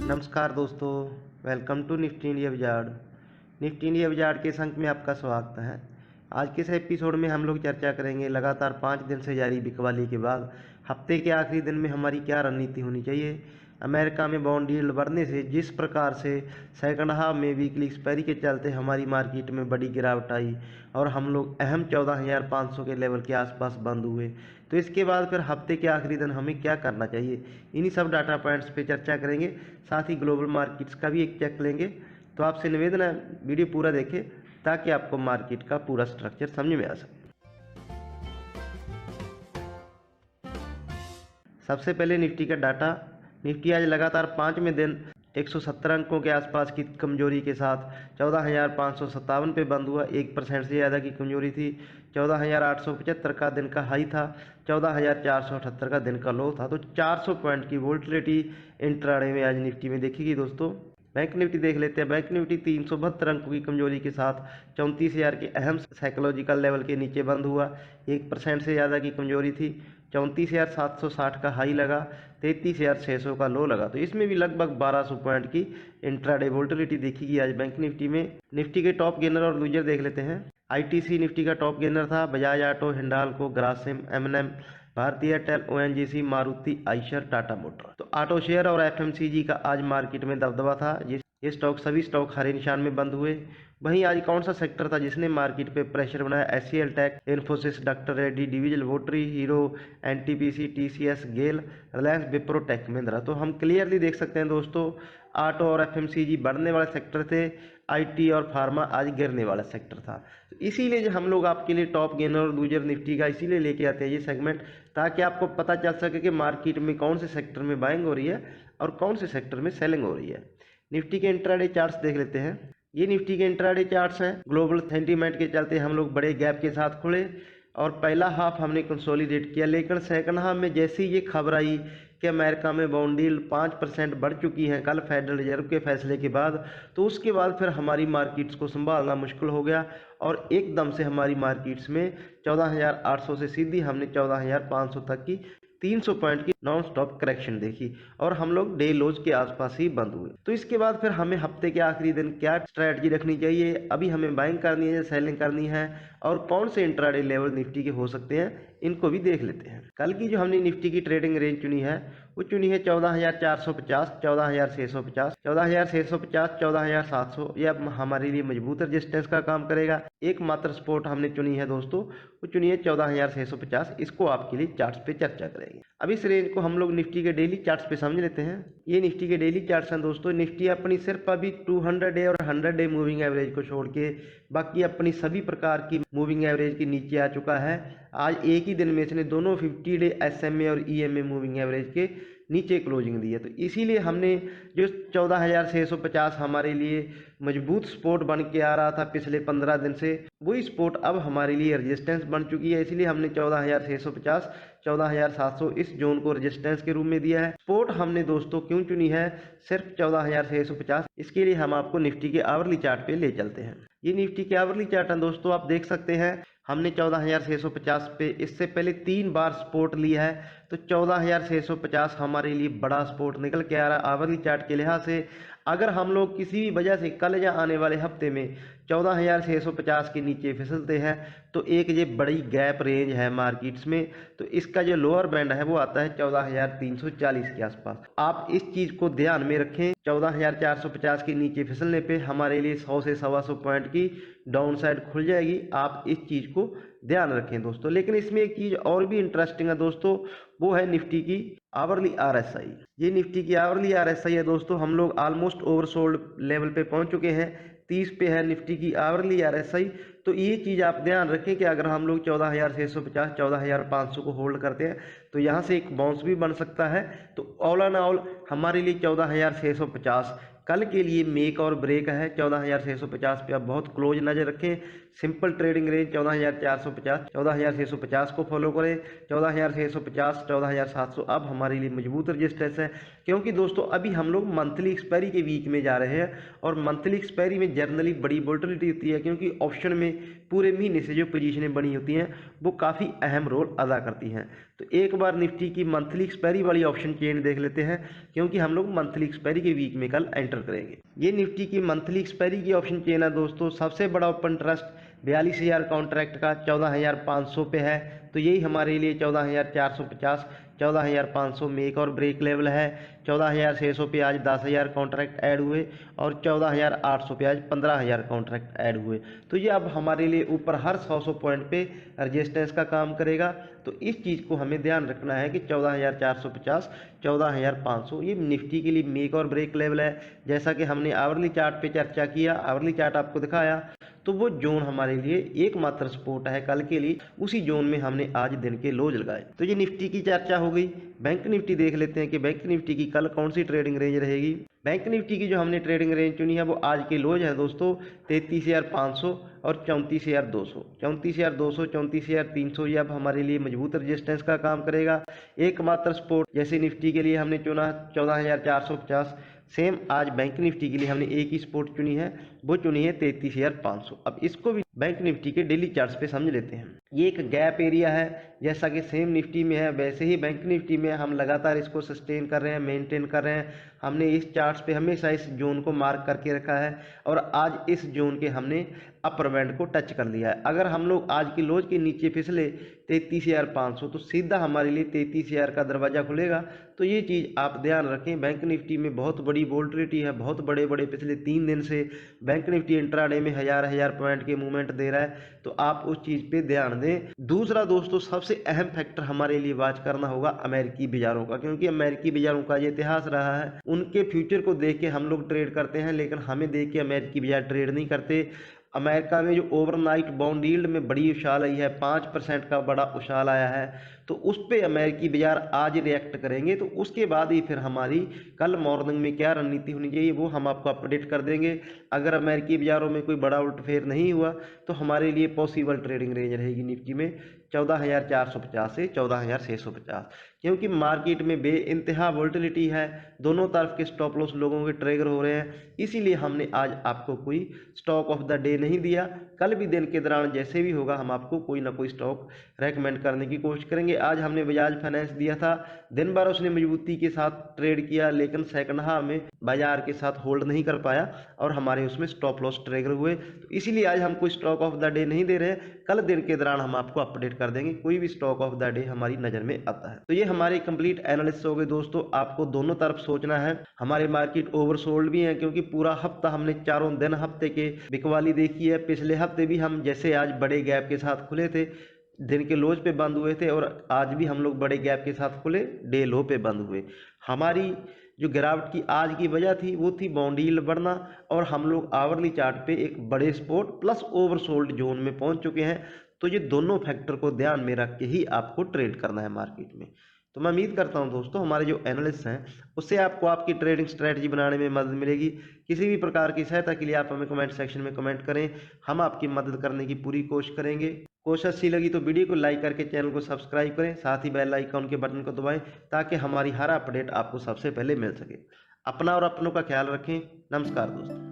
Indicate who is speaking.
Speaker 1: नमस्कार दोस्तों, welcome to Nifty India Wizard. Nifty India Wizard के इस अंक में आपका स्वागत है। आज के इस एपिसोड में हम लोग चर्चा करेंगे लगातार 5 दिन से जारी बिकवाली के बाद हफ्ते के आखिरी दिन में हमारी क्या रणनीति होनी चाहिए। अमेरिका में बॉन्ड यील्ड बढ़ने से जिस प्रकार से सेकंड हाफ में वीकली एक्सपायरी के चलते हमारी मार्केट में बड़ी गिरावट आई और हम लोग अहम 14,500 के लेवल के आसपास बंद हुए, तो इसके बाद फिर हफ्ते के आखिरी दिन हमें क्या करना चाहिए, इन्हीं सब डाटा पॉइंट्स पे चर्चा करेंगे। साथ ही ग्लोबल मार्केट्स का भी एक चेक लेंगे। तो आपसे निवेदन है वीडियो पूरा देखें ताकि आपको मार्केट का पूरा स्ट्रक्चर समझ में आ सके। सबसे पहले निफ्टी का डाटा। निफ्टी आज लगातार 5वें दिन 170 अंकों के आसपास की कमजोरी के साथ 14,557 पे बंद हुआ। 1% से ज़्यादा की कमजोरी थी। 14,875 का दिन का हाई था, 14,478 का दिन का लो था। तो 400 पॉइंट की वोल्टिलिटी इंट्राडे में आज निफ्टी में देखेगी दोस्तों। बैंक निफ्टी देख लेते हैं। बैंक निफ्टी 372 अंकों की कमजोरी के साथ 34,000 के अहम साइकोलॉजिकल लेवल के नीचे बंद हुआ। 1% से ज़्यादा की कमजोरी थी। 34,760 का हाई लगा, 33,600 का लो लगा। तो इसमें भी लगभग 1200 पॉइंट की इंट्राडे वोल्टिलिटी देखी आज बैंक निफ्टी में। निफ्टी के टॉप गेनर और लूजर देख लेते हैं। आईटीसी निफ्टी का टॉप गेनर था। बजाज ऑटो, हिंडाल्को, ग्रासिम, एमएनएम, भारतीय Airtel, ONGC, Maruti, Eicher, Tata motor. तो ऑटो शेयर और एफएमसीजी का आज मार्केट में दबदबा था। ये स्टॉक सभी स्टॉक हरे निशान में बंद हुए। वहीं आज कौन सा सेक्टर था जिसने मार्केट पे प्रेशर बनाया? HCL tech, Infosys, doctor Reddy, division laboratory, Hero, NTPC, TCS, GAIL, Reliance, Wipro, tech Mahindra. तो हम क्लियरली देख सकते हैं दोस्तों, ऑटो और एफएमसीजी बढ़ने वाले सेक्टर थे, आईटी और फार्मा आज गिरने वाला सेक्टर था। तो इसीलिए जो हम लोग आपके लिए टॉप गेनर और लूजर निफ्टी का इसीलिए लेके आते हैं ये सेगमेंट, ताकि आपको पता चल सके कि मार्केट में कौन से सेक्टर में बाइंग हो रही है और कौन से सेक्टर में सेलिंग हो रही है। निफ्टी के इंट्राडे चार्ट्स देख लेते हैं। ये निफ्टी के इंट्राडे चार्ट्स हैं। ग्लोबल सेंटीमेंट के चलते हम लोग बड़े गैप के साथ खुले और पहला हाफ हमने कंसोलिडेट किया, लेकिन सेकंड हाफ में जैसे ही ये खबर आई कि अमेरिका में बॉन्ड यील्ड 5% बढ़ चुकी है कल फेडरल रिजर्व के फैसले के बाद, तो उसके बाद फिर हमारी मार्केट्स को संभालना मुश्किल हो गया और एकदम से हमारी मार्केट्स में 14,800 से सीधी हमने 14,500 तक की 300 पॉइंट की नॉन स्टॉप करेक्शन देखी और हम लोग डे लोज के आसपास ही बंद हुए। तो इसके बाद फिर हमें हफ्ते के आखिरी दिन क्या स्ट्रेटजी रखनी चाहिए, अभी हमें बाइंग करनी है या सेलिंग करनी है, और कौन से इंट्राडे लेवल निफ्टी के हो सकते हैं, इनको भी देख लेते हैं। कल की जो हमने निफ्टी की ट्रेडिंग रेंज चुनी है वो चुनी है 14,450, 14,650, 14,650, 14,700। यह हमारे लिए मजबूत रजिस्टेंस का काम करेगा। एकमात्र सपोर्ट हमने चुनी है दोस्तों, वो चुनी है 14,650। इसको आपके लिए चार्ट्स पे चर्चा करेंगे। अब इस रेंज को हम लोग निफ्टी के डेली चार्ट्स पे समझ लेते हैं। ये निफ्टी के डेली चार्ट्स हैं दोस्तों। निफ्टी अपनी सिर्फ अभी 200 डे और 100 डे मूविंग एवरेज को छोड़ के बाकी अपनी सभी प्रकार की मूविंग एवरेज के नीचे आ चुका है। आज एक ही दिन में इसने दोनों 50 डे एसएमए और ईएमए मूविंग एवरेज के नीचे क्लोजिंग दी है। तो इसीलिए हमने जो 14,650 हमारे लिए मजबूत सपोर्ट बन के आ रहा था पिछले 15 दिन से, वही सपोर्ट अब हमारे लिए रेजिस्टेंस बन चुकी है। इसलिए हमने 14,650, 14,700 इस जोन को रेजिस्टेंस के रूप में दिया है। सपोर्ट हमने दोस्तों क्यों चुनी है सिर्फ 14,650, इसके लिए हम आपको निफ्टी के आवरली चार्ट पे ले चलते हैं। ये निफ्टी के आवरली चार्ट है दोस्तों, आप देख सकते हैं। हमने 14,650 पे इससे पहले 3 बार सपोर्ट लिया है, तो 14,650 हमारे लिए बड़ा सपोर्ट निकल के आ रहा है आवरली चार्ट के लिहाज से। अगर हम लोग किसी भी वजह से कल या आने वाले हफ्ते में 14,650 के नीचे फिसलते हैं तो एक ये बड़ी गैप रेंज है मार्केट्स में, तो इसका जो लोअर बैंड है वो आता है 14,340 के आसपास। आप इस चीज़ को ध्यान में रखें। 14,450 के नीचे फिसलने पे हमारे लिए 100 से 125 पॉइंट की डाउन साइड खुल जाएगी। आप इस चीज़ को ध्यान रखें दोस्तों। लेकिन इसमें एक चीज़ और भी इंटरेस्टिंग है दोस्तों, वो है निफ्टी की आवरली आरएसआई। ये निफ्टी की आवरली आरएसआई है दोस्तों। हम लोग ऑलमोस्ट ओवरसोल्ड लेवल पे पहुंच चुके हैं। 30 पे है निफ्टी की आवरली आरएसआई। तो ये चीज़ आप ध्यान रखें कि अगर हम लोग 14,650, 14,500 को होल्ड करते हैं तो यहाँ से एक बाउंस भी बन सकता है। तो ऑल एंड ऑल हमारे लिए 14,650 कल के लिए मेक और ब्रेक है 14,650 पे। आप बहुत क्लोज नज़र रखें। सिंपल ट्रेडिंग रेंज 14,450, 14,650 को फॉलो करें। 14,650, 14,700 अब हमारे लिए मजबूत रजिस्टेंस है, क्योंकि दोस्तों अभी हम लोग मंथली एक्सपायरी के वीक में जा रहे हैं और मंथली एक्सपायरी में जनरली बड़ी वोलेटिलिटी होती है, क्योंकि ऑप्शन में पूरे महीने से जो पोजीशनें बनी होती हैं वो काफ़ी अहम रोल अदा करती हैं। तो एक बार निफ्टी की मंथली एक्सपायरी वाली ऑप्शन चेन देख लेते हैं, क्योंकि हम लोग मंथली एक्सपायरी के वीक में कल एंटर करेंगे। ये निफ्टी की मंथली एक्सपायरी की ऑप्शन चेन है दोस्तों। सबसे बड़ा ओपन ट्रस्ट 42,000 कॉन्ट्रैक्ट का 14,500 पे है, तो यही हमारे लिए 14,450, 14,500 मेक और ब्रेक लेवल है। 14,600 पे आज 10,000 कॉन्ट्रैक्ट ऐड हुए और 14,800 पे आज 15,000 कॉन्ट्रैक्ट ऐड हुए। तो ये अब हमारे लिए ऊपर हर 100 पॉइंट पे रजिस्टेंस का काम करेगा। तो इस चीज़ को हमें ध्यान रखना है कि 14,450, 14,500 ये निफ्टी के लिए मेक और ब्रेक लेवल है। जैसा कि हमने आवरली चार्ट पे चर्चा किया, आवरली चार्ट आपको दिखाया, तो वो जोन हमारे लिए एकमात्र सपोर्ट है कल के लिए। उसी जोन में हमने आज दिन के लोज लगाए। तो ये निफ्टी की चर्चा हो गई। बैंक निफ्टी देख लेते हैं कि बैंक निफ्टी की कल कौन सी ट्रेडिंग रेंज रहेगी। बैंक निफ्टी की जो हमने ट्रेडिंग रेंज चुनी है वो आज के लोज है दोस्तों 33,500 और 34,200, 34,200, 34,300। ये अब हमारे लिए मजबूत रजिस्टेंस का काम करेगा। एकमात्र सपोर्ट जैसे निफ्टी के लिए हमने चुना 14,450, सेम आज बैंक निफ्टी के लिए हमने एक ही सपोर्ट चुनी है, वो चुनी है 33,500। अब इसको भी बैंक निफ्टी के डेली चार्ट्स पे समझ लेते हैं। ये एक गैप एरिया है, जैसा कि सेम निफ्टी में है वैसे ही बैंक निफ्टी में हम लगातार इसको सस्टेन कर रहे हैं, मेंटेन कर रहे हैं। हमने इस चार्ट्स पे हमेशा इस जोन को मार्क करके रखा है और आज इस जोन के हमने अपर बैंड को टच कर लिया है। अगर हम लोग आज की लोज के नीचे फिसले 33,500 तो सीधा हमारे लिए 33,000 का दरवाज़ा खुलेगा। तो ये चीज़ आप ध्यान रखें। बैंक निफ्टी में बहुत बड़ी वोलेटिलिटी है, बहुत बड़े बड़े पिछले 3 दिन से बैंक निफ्टी इंट्राडे में हज़ार पॉइंट के मूवमेंट दे रहा है, तो आप उस चीज़ पे ध्यान दें। दूसरा दोस्तों सबसे अहम फैक्टर हमारे लिए वॉच करना होगा अमेरिकी बाजारों का, क्योंकि अमेरिकी बाजारों का ये इतिहास रहा है। उनके फ्यूचर को देख के हम लोग ट्रेड करते हैं, लेकिन हमें देख के अमेरिकी बाजार ट्रेड नहीं करते। अमेरिका में जो ओवरनाइट बॉन्ड यील्ड में बड़ी उछाल आई है, 5% का बड़ा उछाल आया है, तो उस पे अमेरिकी बाजार आज रिएक्ट करेंगे। तो उसके बाद ही फिर हमारी कल मॉर्निंग में क्या रणनीति होनी चाहिए वो हम आपको अपडेट कर देंगे। अगर अमेरिकी बाजारों में कोई बड़ा उलटफेर नहीं हुआ तो हमारे लिए पॉसिबल ट्रेडिंग रेंज रहेगी निफ्टी में 14,450 से 14,650, क्योंकि मार्केट में बे इंतहा वोलेटिलिटी है, दोनों तरफ के स्टॉप लॉस लोगों के ट्रिगर हो रहे हैं। इसीलिए हमने आज आपको कोई स्टॉक ऑफ द डे नहीं दिया। कल भी दिन के दौरान जैसे भी होगा हम आपको कोई ना कोई स्टॉक रेकमेंड करने की कोशिश करेंगे। आज हमने बजाज फाइनेंस दिया था, दिन भर उसने मजबूती के साथ ट्रेड किया, लेकिन सेकंड हाफ में बाजार के साथ होल्ड नहीं कर पाया और हमारे उसमें स्टॉप लॉस ट्रिगर हुए। तो इसीलिए आज हम कोई स्टॉक ऑफ द डे नहीं दे रहे। कल दिन के दौरान हम आपको अपडेट कर देंगे कोई भी स्टॉक ऑफ द डे हमारी नज़र में आता है। तो ये हमारी कंप्लीट एनालिसिस हो गई दोस्तों। आपको दोनों तरफ सोचना है। हमारे मार्केट ओवरसोल्ड भी है, क्योंकि पूरा हफ्ता हमने चारों दिन हफ्ते के बिकवाली देखी है। पिछले हफ्ते भी हम जैसे आज बड़े गैप के साथ खुले थे, दिन के लोज पे बंद हुए थे, और आज भी हम लोग बड़े गैप के साथ खुले, डे लो पे बंद हुए। हमारी जो गिरावट की आज की वजह थी वो थी बॉन्ड यील्ड बढ़ना, और हम लोग आवरली चार्ट पे एक बड़े सपोर्ट प्लस ओवरसोल्ड जोन में पहुंच चुके हैं। तो ये दोनों फैक्टर को ध्यान में रख के ही आपको ट्रेड करना है मार्केट में। तो मैं उम्मीद करता हूं दोस्तों हमारे जो एनालिस्ट हैं उससे आपको आपकी ट्रेडिंग स्ट्रेटजी बनाने में मदद मिलेगी। किसी भी प्रकार की सहायता के लिए आप हमें कमेंट सेक्शन में कमेंट करें, हम आपकी मदद करने की पूरी कोशिश करेंगे। कोशिश अच्छी लगी तो वीडियो को लाइक करके चैनल को सब्सक्राइब करें, साथ ही बेल आइकन के बटन को दबाएं ताकि हमारी हर अपडेट आपको सबसे पहले मिल सके। अपना और अपनों का ख्याल रखें। नमस्कार दोस्तों।